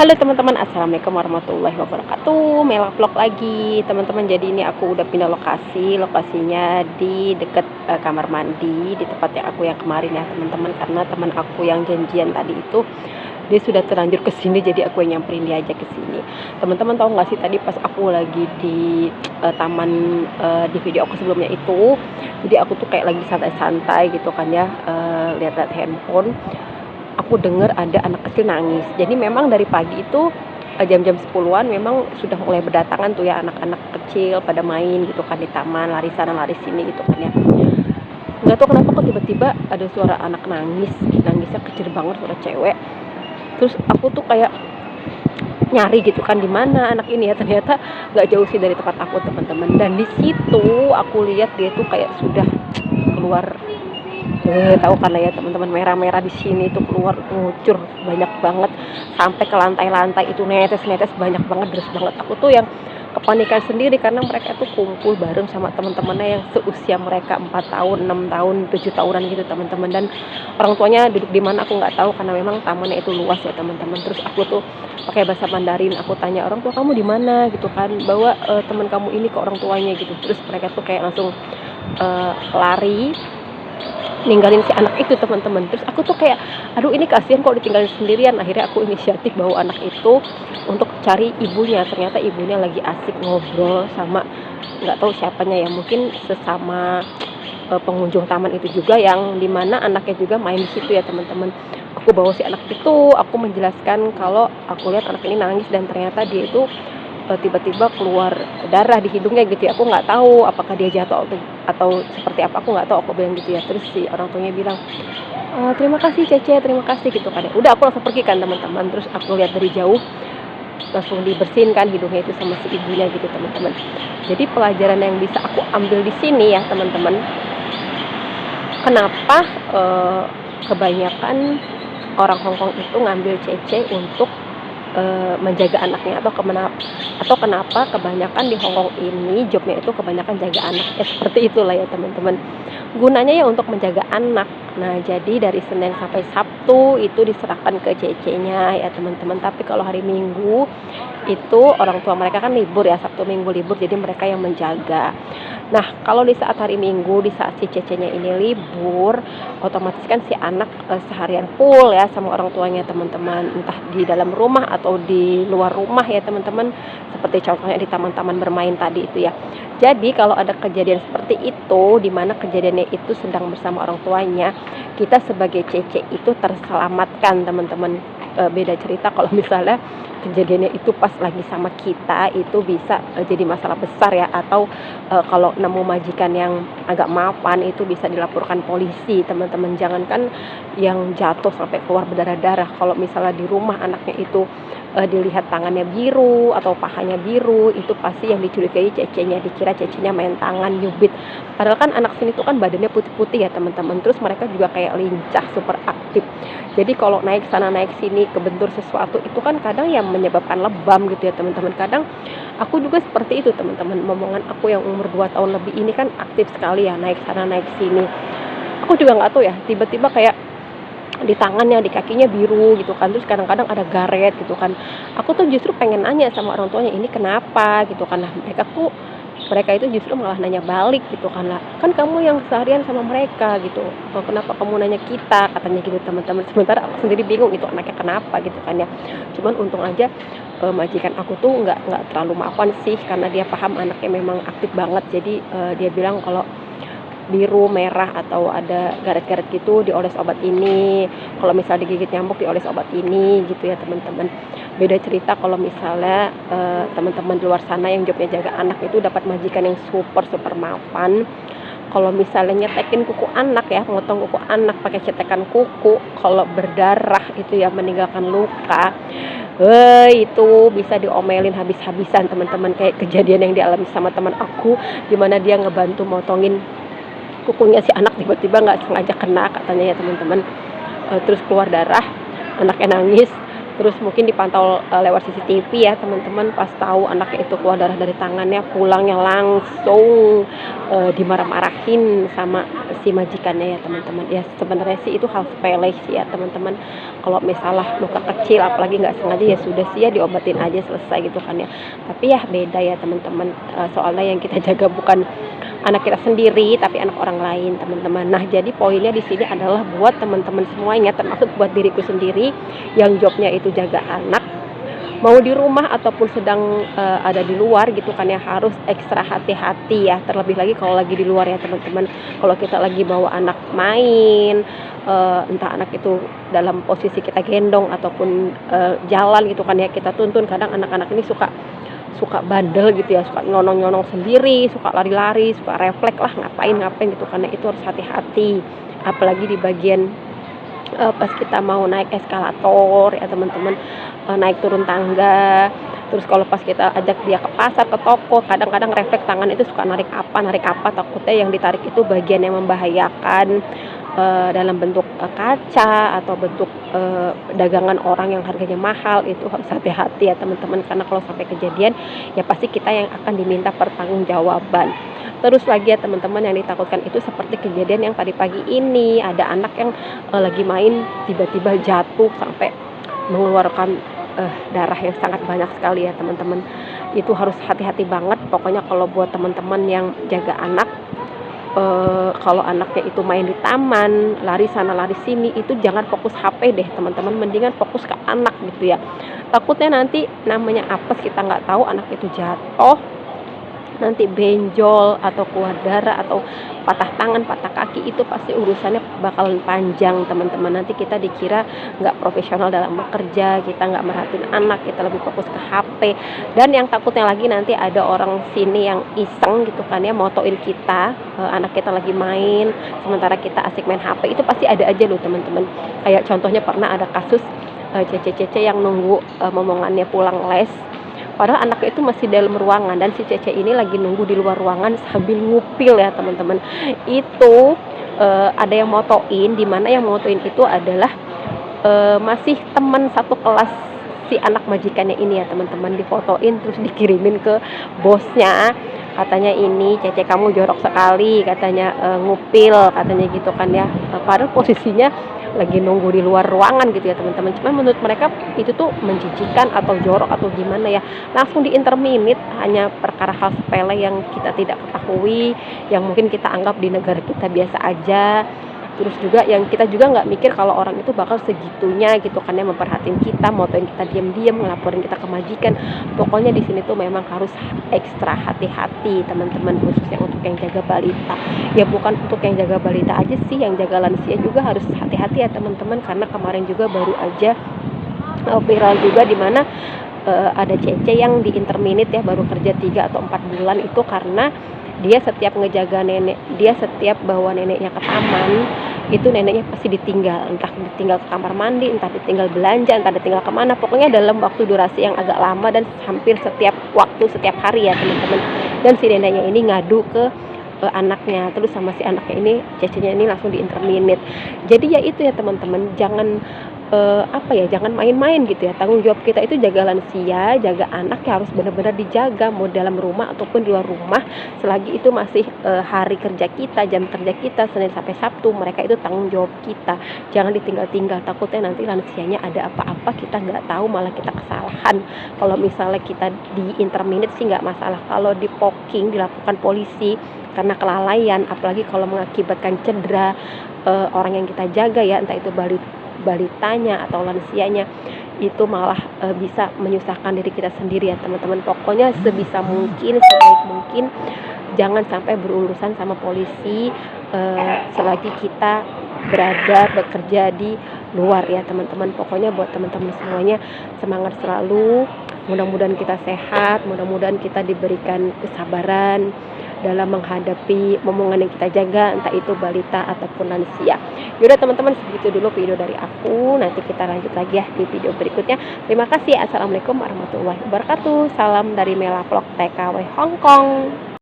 Halo teman-teman, assalamualaikum warahmatullahi wabarakatuh. Mela vlog lagi teman-teman. Jadi ini aku udah pindah lokasi. Lokasinya di deket kamar mandi, di tempat yang aku yang kemarin ya teman-teman. Karena teman aku yang janjian tadi itu dia sudah terlanjur ke sini, jadi aku yang nyamperin dia aja ke sini. Teman-teman tahu nggak sih, tadi pas aku lagi di taman, di video aku sebelumnya itu, jadi aku tuh kayak lagi santai-santai gitu kan ya, lihat-lihat handphone. Aku dengar ada anak kecil nangis. Jadi memang dari pagi itu jam-jam 10-an memang sudah mulai berdatangan tuh ya anak-anak kecil pada main gitu kan di taman, lari sana lari sini gitu kan ya. Nggak tahu kenapa kok tiba-tiba ada suara anak nangis, nangisnya kecil banget, suara cewek. Terus aku tuh kayak nyari gitu kan di mana anak ini ya, ternyata nggak jauh sih dari tempat aku teman-teman. Dan di situ aku lihat dia tuh kayak sudah keluar. Tahu kan ya teman-teman, merah-merah di sini itu keluar ngucur banyak banget sampai ke lantai-lantai, itu netes-netes banyak banget, deras banget. Aku tuh yang kepanikan sendiri karena mereka tuh kumpul bareng sama teman-temannya yang seusia mereka 4 tahun, 6 tahun, 7 tahunan gitu teman-teman. Dan orang tuanya duduk di mana aku nggak tahu karena memang tamannya itu luas ya teman-teman. Terus aku tuh pakai bahasa Mandarin, aku tanya orang tua kamu di mana gitu kan, bawa teman kamu ini ke orang tuanya gitu. Terus mereka tuh kayak langsung lari ninggalin si anak itu teman-teman. Terus aku tuh kayak aduh ini kasihan kok ditinggalin sendirian. Akhirnya aku inisiatif bawa anak itu untuk cari ibunya. Ternyata ibunya lagi asik ngobrol sama nggak tahu siapanya ya, mungkin sesama pengunjung taman itu juga, yang dimana anaknya juga main di situ ya teman-teman. Aku bawa si anak itu, aku menjelaskan kalau aku lihat anak ini nangis dan ternyata dia itu tiba-tiba keluar darah di hidungnya gitu ya. Aku nggak tahu apakah dia jatuh atau seperti apa, aku nggak tahu, aku bilang gitu ya. Terus si orang tuanya bilang terima kasih Cece, terima kasih gitu kan ya. Udah aku langsung pergi kan teman-teman. Terus aku lihat dari jauh langsung dibersihin kan hidungnya itu sama si ibunya gitu teman-teman. Jadi pelajaran yang bisa aku ambil di sini ya teman-teman, kenapa kebanyakan orang Hongkong itu ngambil Cece untuk menjaga anaknya, atau kenapa kebanyakan di Hongkong ini jobnya itu kebanyakan jaga anak ya, seperti itulah ya teman-teman. Gunanya ya untuk menjaga anak. Nah jadi dari Senin sampai Sabtu itu diserahkan ke Cece-nya ya teman-teman. Tapi kalau hari Minggu itu orang tua mereka kan libur ya, Sabtu Minggu libur, jadi mereka yang menjaga. Nah kalau di saat hari Minggu, di saat si Cece-nya ini libur, otomatis kan si anak seharian full ya sama orang tuanya teman-teman, entah di dalam rumah atau di luar rumah ya teman-teman, seperti contohnya di taman-taman bermain tadi itu ya. Jadi kalau ada kejadian seperti itu, di mana kejadiannya itu sedang bersama orang tuanya, kita sebagai Cece itu terselamatkan teman-teman. Beda cerita kalau misalnya kejadiannya itu pas lagi sama kita, itu bisa jadi masalah besar ya. Atau kalau nemu majikan yang agak mapan itu bisa dilaporkan polisi teman-teman. Jangankan yang jatuh sampai keluar berdarah-darah, kalau misalnya di rumah anaknya itu dilihat tangannya biru atau pahanya biru, itu pasti yang dicurigai Cece-nya, dikira Cece-nya main tangan nyubit. Padahal kan anak sini tuh kan badannya putih-putih ya teman-teman. Terus mereka juga kayak lincah, super aktif. Jadi kalau naik sana naik sini kebentur sesuatu itu kan kadang yang menyebabkan lebam gitu ya teman-teman. Kadang aku juga seperti itu teman-teman. Momongan aku yang umur 2 tahun lebih ini kan aktif sekali ya, naik sana naik sini. Aku juga nggak tahu ya, tiba-tiba kayak di tangannya, di kakinya biru gitu kan. Terus kadang-kadang ada garet gitu kan. Aku tuh justru pengen nanya sama orang tuanya, ini kenapa gitu kan. Nah mereka itu justru malah nanya balik gitu kan, lah kan kamu yang seharian sama mereka gitu, kenapa kamu nanya kita, katanya gitu teman-teman. Sementara aku sendiri bingung itu anaknya kenapa gitu kan ya. Cuman untung aja majikan aku tuh nggak terlalu maafan sih, karena dia paham anaknya memang aktif banget. Jadi dia bilang kalau biru, merah atau ada garet-garet gitu dioles obat ini, kalau misalnya digigit nyamuk dioles obat ini gitu ya teman-teman. Beda cerita kalau misalnya teman-teman di luar sana yang jobnya jaga anak itu dapat majikan yang super mapan. Kalau misalnya nyetekin kuku anak ya, motong kuku anak pakai cetekan kuku, kalau berdarah itu ya meninggalkan luka, itu bisa diomelin habis-habisan teman-teman. Kayak kejadian yang dialami sama teman aku, dimana dia ngebantu motongin kukunya si anak, tiba-tiba nggak sengaja kena katanya ya teman-teman. Terus keluar darah, anaknya nangis. Terus mungkin dipantau lewat CCTV ya teman-teman. Pas tahu anaknya itu keluar darah dari tangannya, pulangnya langsung dimarah-marahin sama si majikannya ya teman-teman. Ya sebenarnya sih itu hal sepele sih ya teman-teman. Kalau misalnya luka kecil apalagi nggak sengaja ya sudah sih ya diobatin aja selesai gitu kan ya. Tapi ya beda ya teman-teman. Soalnya yang kita jaga bukan anak kita sendiri tapi anak orang lain teman-teman. Nah jadi poinnya di sini adalah buat teman-teman semuanya, termasuk buat diriku sendiri yang jobnya itu jaga anak, mau di rumah ataupun sedang ada di luar gitu kan ya, harus ekstra hati-hati ya, terlebih lagi kalau lagi di luar ya teman-teman. Kalau kita lagi bawa anak main, entah anak itu dalam posisi kita gendong ataupun jalan gitu kan ya, kita tuntun. Kadang anak-anak ini suka bandel gitu ya, suka nyonong-nyonong sendiri, suka lari-lari, suka refleks lah ngapain gitu, karena itu harus hati-hati. Apalagi di bagian pas kita mau naik eskalator ya teman-teman, naik turun tangga. Terus kalau pas kita ajak dia ke pasar, ke toko, kadang-kadang refleks tangan itu suka narik apa, takutnya yang ditarik itu bagian yang membahayakan, dalam bentuk kaca atau bentuk dagangan orang yang harganya mahal. Itu harus hati-hati ya teman-teman, karena kalau sampai kejadian ya pasti kita yang akan diminta pertanggungjawaban. Terus lagi ya teman-teman, yang ditakutkan itu seperti kejadian yang tadi pagi ini, ada anak yang lagi main tiba-tiba jatuh sampai mengeluarkan darah yang sangat banyak sekali ya teman-teman. Itu harus hati-hati banget pokoknya kalau buat teman-teman yang jaga anak. Kalau anaknya itu main di taman, lari sana lari sini, itu jangan fokus HP deh teman-teman, mendingan fokus ke anak gitu ya. Takutnya nanti namanya apes, kita nggak tahu anak itu jatuh, nanti benjol atau keluar darah atau patah tangan, patah kaki, itu pasti urusannya bakalan panjang teman-teman. Nanti kita dikira nggak profesional dalam bekerja, kita nggak merhatiin anak, kita lebih fokus ke HP. Dan yang takutnya lagi nanti ada orang sini yang iseng gitu kan ya, motoin kita, anak kita lagi main sementara kita asik main HP. Itu pasti ada aja loh teman-teman. Kayak contohnya pernah ada kasus cece-cece yang nunggu momongannya pulang les, padahal anaknya itu masih dalam ruangan, dan si Cece ini lagi nunggu di luar ruangan sambil ngupil ya teman-teman. Itu ada yang motoin, di mana yang motoin itu adalah masih teman satu kelas si anak majikannya ini ya teman-teman. Difotoin terus dikirimin ke bosnya, katanya ini Cece kamu jorok sekali, katanya ngupil, katanya gitu kan ya. Padahal posisinya lagi nunggu di luar ruangan gitu ya teman-teman. Cuman menurut mereka itu tuh menjijikan atau jorok atau gimana ya, langsung diinterminate hanya perkara hal sepele yang kita tidak ketahui, yang mungkin kita anggap di negara kita biasa aja. Terus juga yang kita juga nggak mikir kalau orang itu bakal segitunya gitu kan ya, memperhatiin kita, motoin kita diam-diam, ngelaporin kita ke majikan. Pokoknya di sini tuh memang harus ekstra hati-hati teman-teman, khususnya untuk yang jaga balita. Ya bukan untuk yang jaga balita aja sih, yang jaga lansia juga harus hati-hati ya teman-teman, karena kemarin juga baru aja viral juga di mana ada Cece yang diinterminate ya, baru kerja 3 atau 4 bulan itu karena dia setiap ngejaga nenek, dia setiap bawa neneknya ke taman, itu neneknya pasti ditinggal, entah ditinggal ke kamar mandi, entah ditinggal belanja, entah ditinggal kemana, pokoknya dalam waktu durasi yang agak lama dan hampir setiap waktu, setiap hari ya teman-teman. Dan si neneknya ini ngadu ke anaknya, terus sama si anaknya ini, Cecenya ini langsung diinterminate. Jadi ya itu ya teman-teman, jangan jangan main-main gitu ya. Tanggung jawab kita itu jaga lansia, jaga anak ya harus benar-benar dijaga, mau dalam rumah ataupun di luar rumah. Selagi itu masih hari kerja kita, jam kerja kita Senin sampai Sabtu, mereka itu tanggung jawab kita. Jangan ditinggal-tinggal, takutnya nanti lansianya ada apa-apa kita nggak tahu, malah kita kesalahan. Kalau misalnya kita di interminate sih nggak masalah, kalau di poking dilakukan polisi karena kelalaian, apalagi kalau mengakibatkan cedera orang yang kita jaga ya, entah itu balitanya atau lansianya, itu malah bisa menyusahkan diri kita sendiri ya teman-teman. Pokoknya sebisa mungkin, sebaik mungkin jangan sampai berurusan sama polisi selagi kita bekerja di luar ya teman-teman. Pokoknya buat teman-teman semuanya, semangat selalu, mudah-mudahan kita sehat, mudah-mudahan kita diberikan kesabaran dalam menghadapi momongan yang kita jaga, entah itu balita ataupun lansia. Yaudah teman-teman, segitu dulu video dari aku. Nanti kita lanjut lagi ya di video berikutnya. Terima kasih. Assalamualaikum warahmatullahi wabarakatuh. Salam dari Mela Vlog TKW Hongkong.